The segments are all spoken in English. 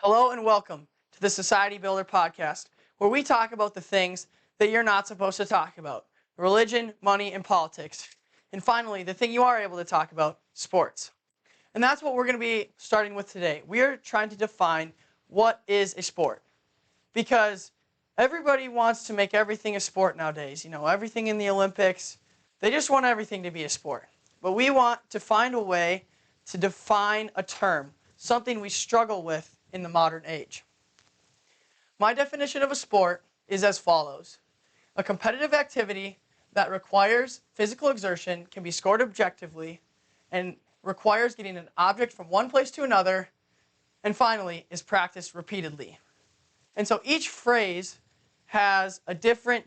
Hello and welcome to the Society Builder podcast, where we talk about the things that you're not supposed to talk about: religion, money, and politics. And finally, the thing you are able to talk about: sports. And that's what we're going to be starting with today. We are trying to define what is a sport, because everybody wants to make everything a sport nowadays. Everything in the Olympics, they just want everything to be a sport. But we want to find a way to define a term, something we struggle with in the modern age. My definition of a sport is as follows: a competitive activity that requires physical exertion, can be scored objectively, and requires getting an object from one place to another, and finally is practiced repeatedly. And so each phrase has a different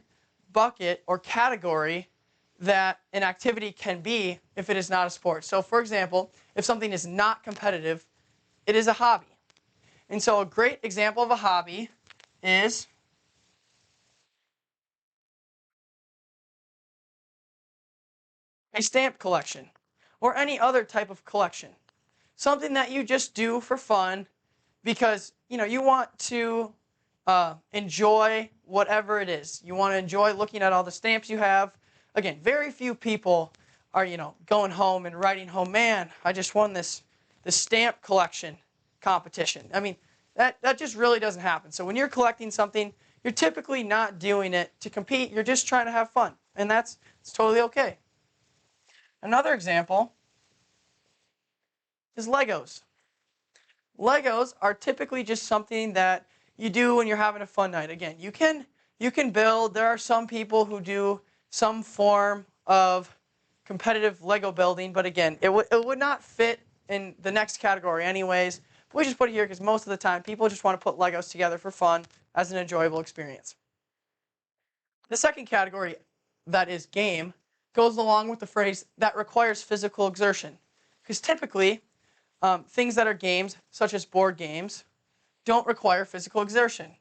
bucket or category that an activity can be if it is not a sport. So for example, if something is not competitive, it is a hobby. And so a great example of a hobby is a stamp collection or any other type of collection. Something that you just do for fun because you want to enjoy whatever it is. You want to enjoy looking at all the stamps you have. Again, very few people are going home and writing home, man, I just won this stamp collection competition. I mean, that just really doesn't happen. So when you're collecting something, you're typically not doing it to compete. You're just trying to have fun, and it's totally okay. Another example is Legos. Legos are typically just something that you do when you're having a fun night. Again, you can build. There are some people who do some form of competitive Lego building, but again, it would not fit in the next category anyways. But we just put it here because most of the time people just want to put Legos together for fun as an enjoyable experience. The second category, that is game, goes along with the phrase that requires physical exertion, because typically things that are games, such as board games, don't require physical exertion.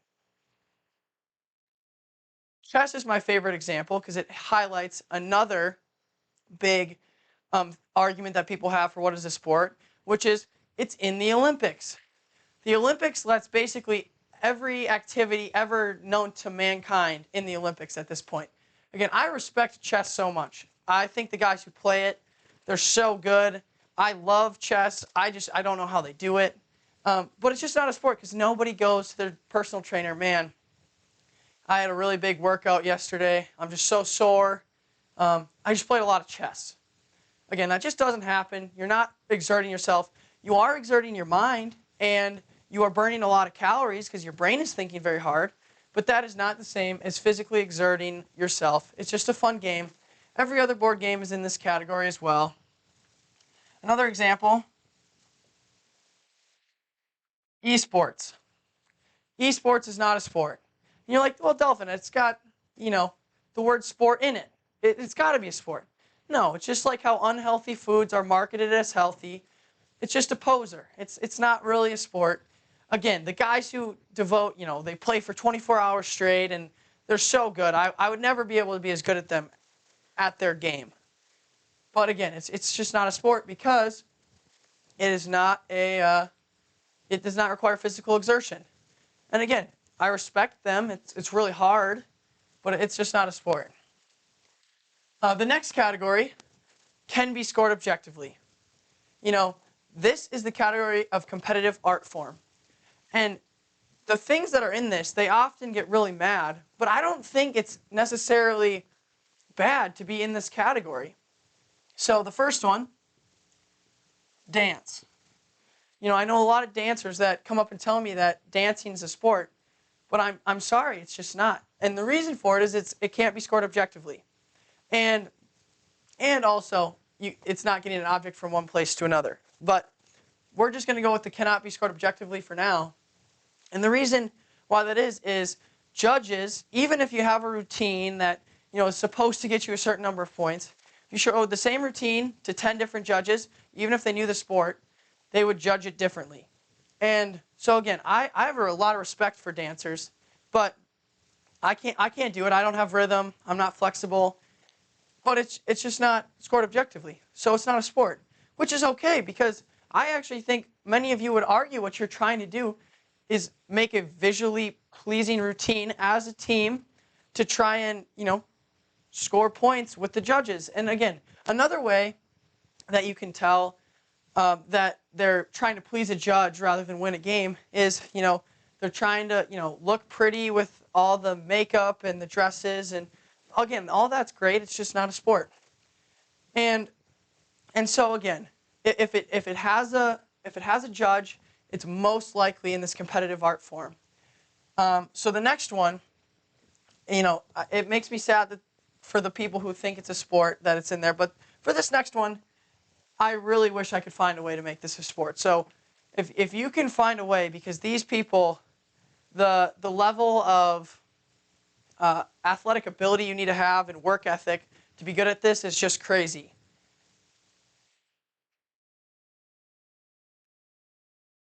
Chess is my favorite example because it highlights another big argument that people have for what is a sport, which is it's in the Olympics. The Olympics lets basically every activity ever known to mankind in the Olympics at this point. Again, I respect chess so much. I think the guys who play it, they're so good. I love chess. I don't know how they do it. But it's just not a sport because nobody goes to their personal trainer. Man, I had a really big workout yesterday. I'm just so sore. I just played a lot of chess. Again, that just doesn't happen. You're not exerting yourself. You are exerting your mind, and you are burning a lot of calories because your brain is thinking very hard. But that is not the same as physically exerting yourself. It's just a fun game. Every other board game is in this category as well. Another example, esports. Esports is not a sport. And you're like, well, Delphin, it's got, the word sport in it. It's got to be a sport. No, it's just like how unhealthy foods are marketed as healthy. It's just a poser. It's not really a sport. Again, the guys who devote, they play for 24 hours straight and they're so good. I would never be able to be as good at them at their game. But again, it's just not a sport because it is not it does not require physical exertion. And again, I respect them. It's really hard, but it's just not a sport. The next category can be scored objectively. This is the category of competitive art form. And the things that are in this, they often get really mad, but I don't think it's necessarily bad to be in this category. So the first one, dance. I know a lot of dancers that come up and tell me that dancing is a sport, but I'm sorry, it's just not. And the reason for it is it can't be scored objectively. And also, it's not getting an object from one place to another. But we're just going to go with the cannot be scored objectively for now. And the reason why that is judges, even if you have a routine that is supposed to get you a certain number of points, if you showed the same routine to 10 different judges, even if they knew the sport, they would judge it differently. And so again, I have a lot of respect for dancers, but I can't do it. I don't have rhythm. I'm not flexible. But it's just not scored objectively. So it's not a sport, which is okay because I actually think many of you would argue what you're trying to do is make a visually pleasing routine as a team to try and, score points with the judges. And again, another way that you can tell that they're trying to please a judge rather than win a game is, they're trying to, look pretty with all the makeup and the dresses. And again, all that's great. It's just not a sport. And so again, if it has a judge, it's most likely in this competitive art form. So the next one, it makes me sad that for the people who think it's a sport that it's in there. But for this next one, I really wish I could find a way to make this a sport. So if you can find a way, because these people, the level of athletic ability you need to have and work ethic to be good at this is just crazy.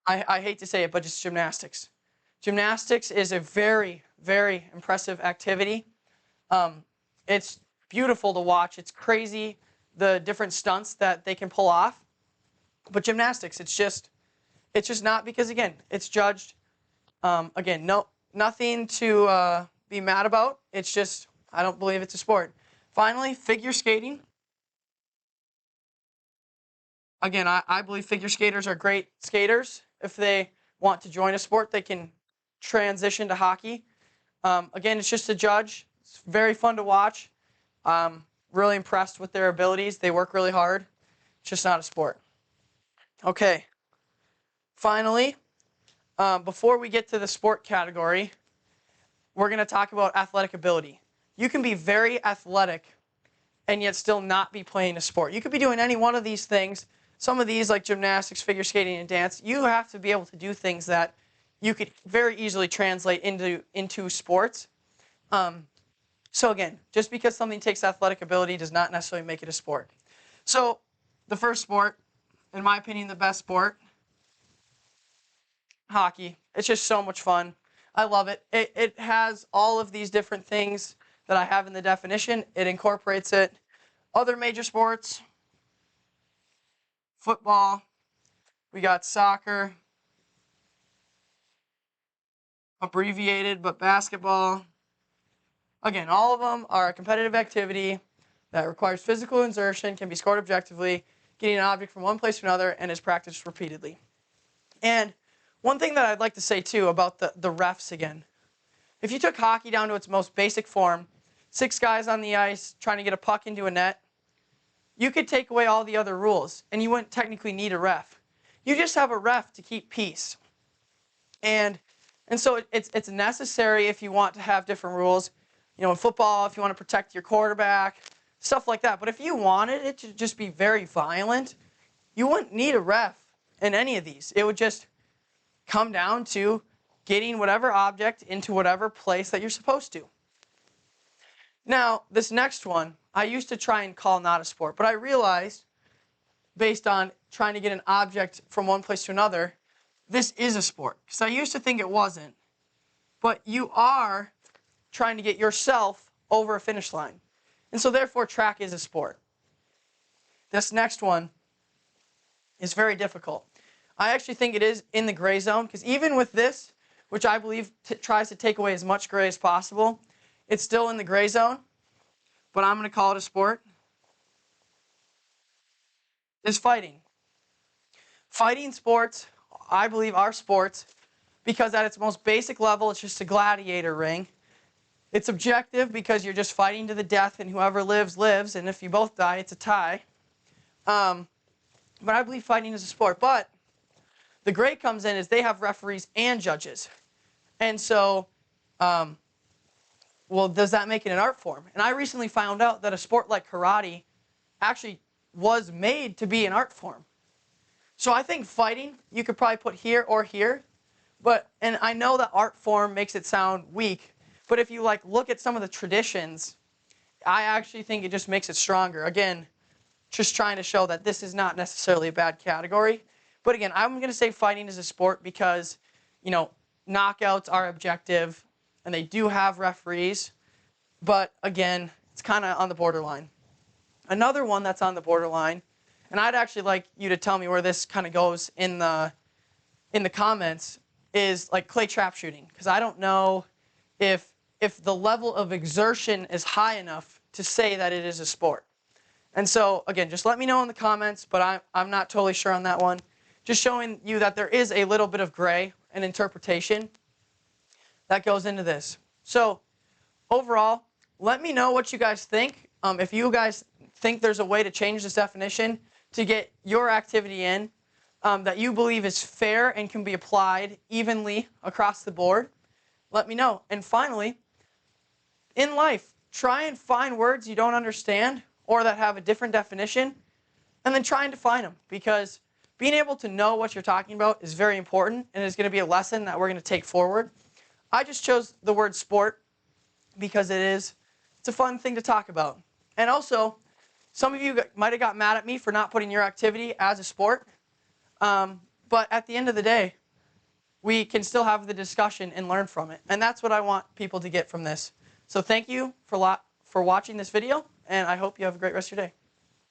I hate to say it, but it's gymnastics. Gymnastics is a very, very impressive activity. It's beautiful to watch. It's crazy, the different stunts that they can pull off. But gymnastics, it's just not, because again, it's judged. Again, nothing to be mad about. It's just, I don't believe it's a sport. Finally, figure skating. Again, I believe figure skaters are great skaters. If they want to join a sport, they can transition to hockey. Again, it's just a judge. It's very fun to watch. Really impressed with their abilities. They work really hard. It's just not a sport. Okay. Finally, before we get to the sport category, we're going to talk about athletic ability. You can be very athletic and yet still not be playing a sport. You could be doing any one of these things. Some of these, like gymnastics, figure skating, and dance, you have to be able to do things that you could very easily translate into sports. So again, just because something takes athletic ability does not necessarily make it a sport. So the first sport, in my opinion, the best sport, hockey. It's just so much fun. I love it. It has all of these different things that I have in the definition. It incorporates it. Other major sports, football, we got soccer, abbreviated, but basketball. Again, all of them are a competitive activity that requires physical exertion, can be scored objectively, getting an object from one place to another, and is practiced repeatedly. And one thing that I'd like to say, too, about the refs again. If you took hockey down to its most basic form, 6 guys on the ice trying to get a puck into a net, you could take away all the other rules, and you wouldn't technically need a ref. You just have a ref to keep peace. And so it's necessary if you want to have different rules. In football, if you want to protect your quarterback, stuff like that. But if you wanted it to just be very violent, you wouldn't need a ref in any of these. It would just come down to getting whatever object into whatever place that you're supposed to. Now, this next one, I used to try and call not a sport, but I realized, based on trying to get an object from one place to another, this is a sport. Because I used to think it wasn't. But you are trying to get yourself over a finish line. And so therefore, track is a sport. This next one is very difficult. I actually think it is in the gray zone, because even with this, which I believe tries to take away as much gray as possible, it's still in the gray zone, but I'm going to call it a sport, is fighting. Fighting sports, I believe, are sports because at its most basic level, it's just a gladiator ring. It's objective because you're just fighting to the death, and whoever lives, lives, and if you both die, it's a tie. But I believe fighting is a sport. But the gray comes in is they have referees and judges. And so, well, does that make it an art form? And I recently found out that a sport like karate actually was made to be an art form. So I think fighting, you could probably put here or here. And I know that art form makes it sound weak, but if you look at some of the traditions, I actually think it just makes it stronger. Again, just trying to show that this is not necessarily a bad category. But again, I'm going to say fighting is a sport because, knockouts are objective, and they do have referees. But again, it's kind of on the borderline. Another one that's on the borderline, and I'd actually like you to tell me where this kind of goes in the comments, is like clay trap shooting, because I don't know if the level of exertion is high enough to say that it is a sport. And so, again, just let me know in the comments, but I'm not totally sure on that one. Just showing you that there is a little bit of gray and interpretation that goes into this. So, overall, let me know what you guys think. If you guys think there's a way to change this definition to get your activity in that you believe is fair and can be applied evenly across the board, let me know. And finally, in life, try and find words you don't understand or that have a different definition, and then try and define them, because being able to know what you're talking about is very important and is going to be a lesson that we're going to take forward. I just chose the word sport because it's a fun thing to talk about. And also, some of you might have got mad at me for not putting your activity as a sport, but at the end of the day, we can still have the discussion and learn from it. And that's what I want people to get from this. So thank you for watching this video, and I hope you have a great rest of your day.